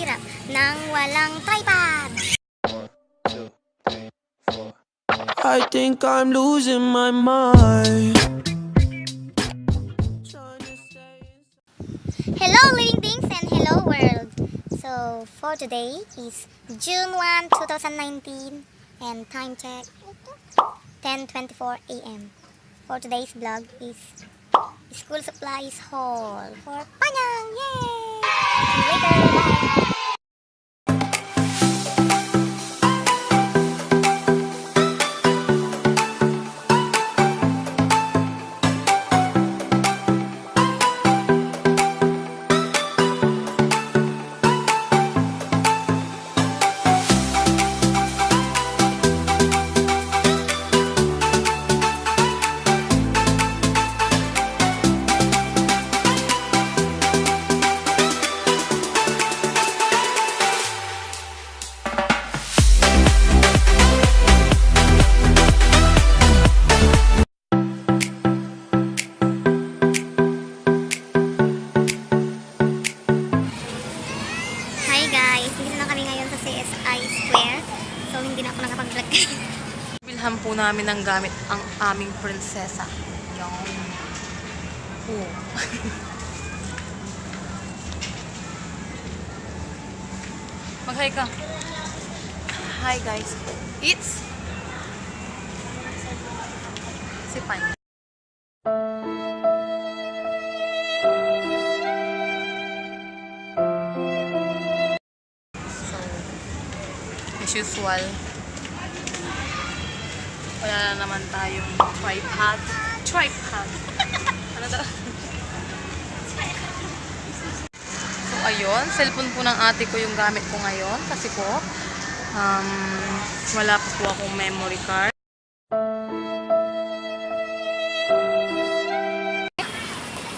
hirap ng walang tripod. I think I'm losing my mind. Hello living things and hello world. So for today is June 1, 2019 and time check 10:24 a.m. For today's vlog is school supplies haul for Panyang. Yay! See you later. Bye. So, hindi na ako nakapag-vlog. Bilhan po namin ng gamit ang aming prinsesa. Yung... Oh. Mag-hi ka. Hi guys. It's... si Pan. As usual, wala na naman tayong tripod. Ano daw? So ayun, cellphone po ng ate ko yung gamit ko ngayon kasi po wala pa po akong memory card.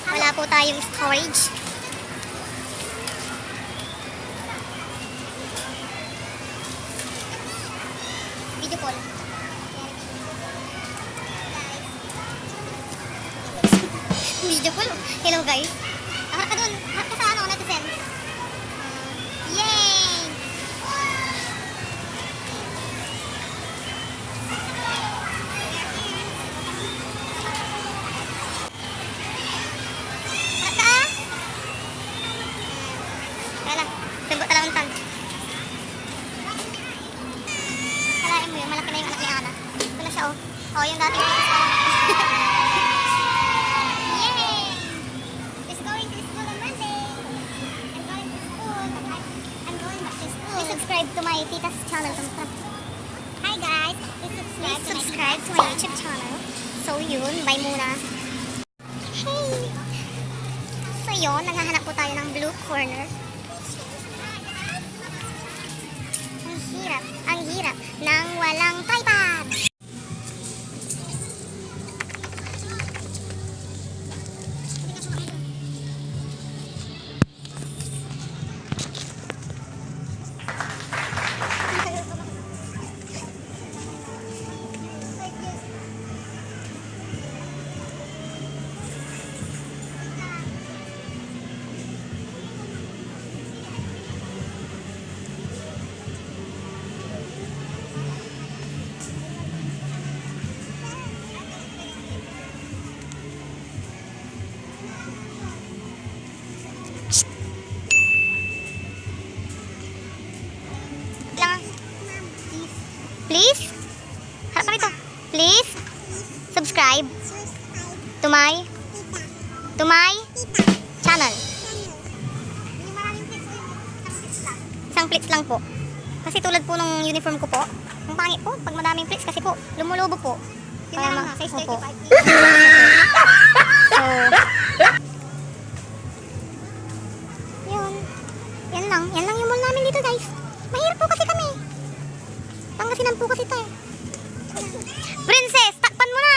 Wala po tayong storage. Video call. Video call. Hello guys. Harap ka dun. Harap ka sa ano, netizen. Yay! Harap ka ah. Kaya sagot talagang tag. Kalain mo yun, malaki na yung anak ni Ana. Ito na siya oh. Oh, yung dating pitas pa. Yay! Just going to school on Monday. I'm going to school. I'm going back to school. Please subscribe to my tita's channel. Hi guys! Please subscribe to my YouTube channel. So yun, bye muna. Hey! So yun, naghahanap po tayo ng blue corner. Ang hirap ng walang tripod. Please, harap ka rito. Please, subscribe to my channel. Isang plates lang po. Kasi tulad po ng uniform ko po, ang pangit po pag madaming plates kasi po lumulubo po. Kaya size 35. So, yan lang yung mall namin dito guys. Mahirap po kasi kami. Pangasinan po kasi tayo. Princess, takpan mo na!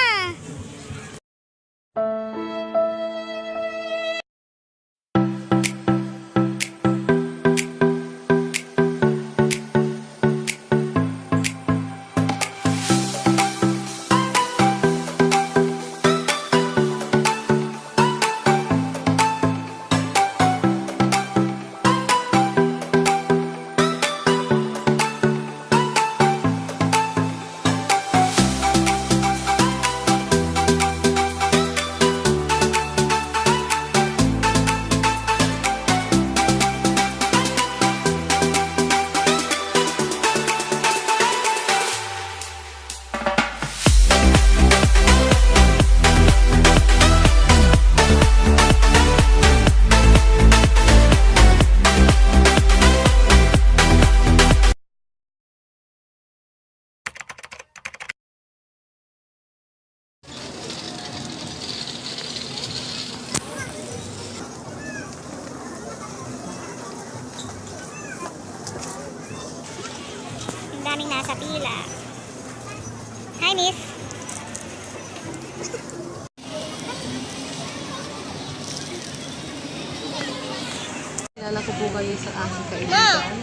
Hina sa pila. Hi, miss. Kilala ko po kayo sa aking kaibigan.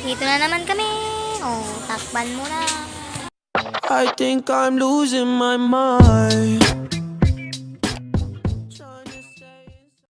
Dito na naman kami. Oh, takban mo na. I think I'm losing my mind.